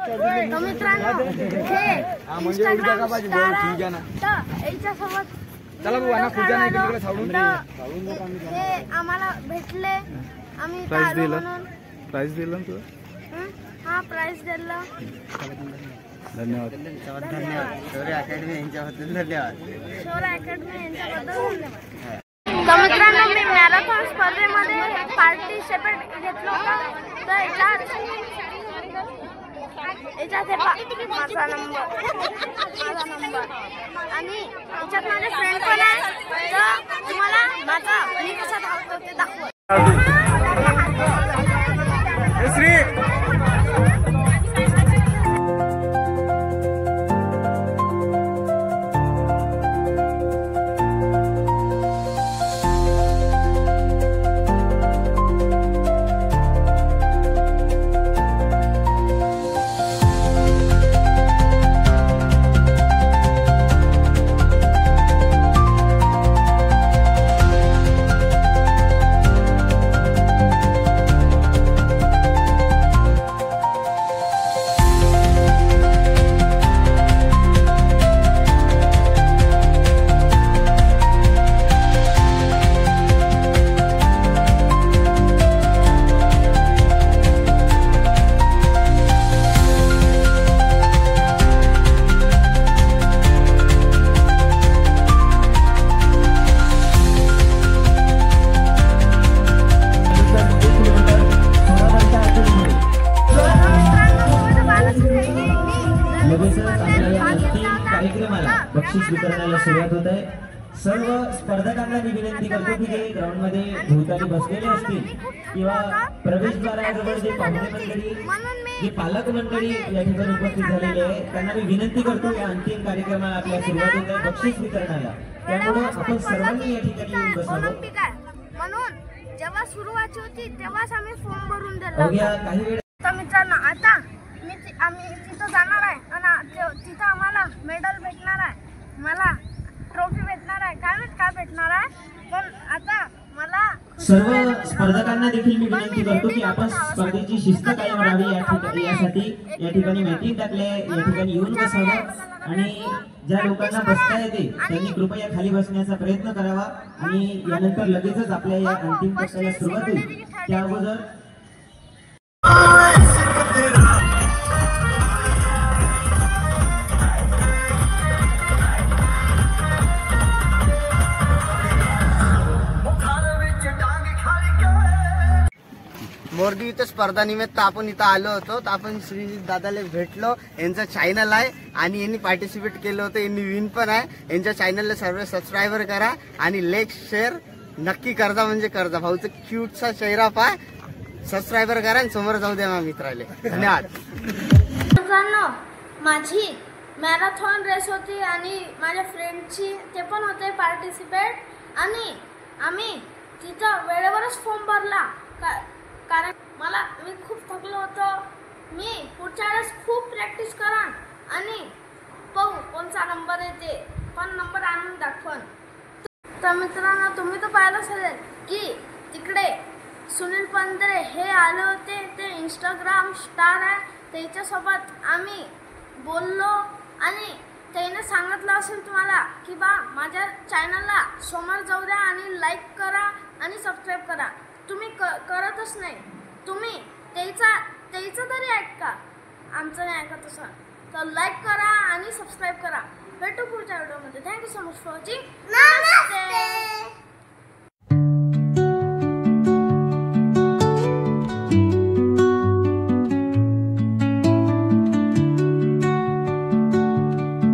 तर मित्रांनो हे इंस्टाग्राम स्टार याच्यासोबत हे आम्हाला भेटले, आम्ही प्राइस दिलं तू? हा प्राइस दिलं. धन्यवाद. शौर्य अकॅडमी यांच्याबद्दल धन्यवाद. तर मित्रांनो मी मॅरेथॉन स्पर्धेमध्ये पार्टिसिपेट घेतलो होता. तर याच्यात माझा नंबर आणि याच्यात माझे फ्रेंड पण आहे. तर तुम्हाला माझा मी कसा धावतो ते दाखवतो. बक्षीस वितरणाला सुरुवात होत आहे. सर्व स्पर्धकांना मी विनंती करतो की जे ग्राउंड मध्ये भोवताली बसलेले असतील किंवा प्रवेशद्वाराजवळ जे पाहुणे मंडळी, जे पालक मंडळी या ठिकाणी उपस्थित झालेले आहे, त्यांना मी विनंती करतो या अंतिम कार्यक्रमाला आपल्या सुरुवात होत आहे बक्षीस वितरणाला. त्यामुळे आपण सर्वांनी या ठिकाणी येऊन बसावं. म्हणून जेव्हा सुरुवात होती तेव्हाच आम्ही फॉर्म भरून दिला. काही वेळ तर मित्रांनो आता आम्ही तिथं जाणार आहे आणि तिथं आम्हाला मेडल भेटणार आहे, मला ट्रॉफी भेटणार आहे. काय भेटणार आहे पण आता मला सर्व स्पर्धकांना देखील मी विनंती करतो की आपण स्पर्धेची शिस्त कायम राहावी यासाठी या ठिकाणी मीटिंग टाकले, या ठिकाणी येऊन बसावं आणि ज्या लोकांना बसता येते त्यांनी कृपया खाली बसण्याचा प्रयत्न करावा आणि यानंतर लगेचच आपल्या या अंतिम टप्प्याला सुरुवात होईल. त्या अगोदर मोरगी इथं स्पर्धा निमित्त आपण इथं आलो होतो. तर आपण श्री दादाला भेटलो. यांचं चॅनल आहे आणि यांनी पार्टिसिपेट केलं होतं, यांनी विन पण आहे. यांच्या चॅनलला सर्व सबस्क्रायबर करा आणि लाईक शेअर नक्की करजा, म्हणजे करजा. भाऊचं क्यूटचा चेहरा पाय, सबस्क्रायबर करा आणि समोर जाऊ द्या मित्राले. धन्यवाद. मित्रांनो माझी मॅरेथॉन रेस होती आणि माझ्या फ्रेंडची ते पण होते पार्टिसिपेट आणि आम्ही तिथं वेळेवरच फॉर्म भरला कारण मी खूप थकलो होतो. मी पुढच्या वेळेस खूप प्रॅक्टिस करा आणि पाहू कोणता नंबर येते, पण नंबर आणून दाखवून. तर मित्रांनो तुम्ही तर पाहिलं असेल की तिकडे सुनील पंधरे हे आले होते. ते इंस्टाग्राम स्टार आहे. त्याच्यासोबत आम्ही बोललो आणि त्याने सांगितलं असेल तुम्हाला की बा माझ्या चॅनलला समोर जाऊ द्या आणि लाईक करा आणि सबस्क्राईब करा. तुम्ही करतच नाही. तुम्ही त्याचं तरी ऐका, आमचं नाही ऐकत तसं. तर लाईक करा आणि सबस्क्राईब करा. भेटू पुढच्या व्हिडिओमध्ये. Thank you so much for watching. Namaste.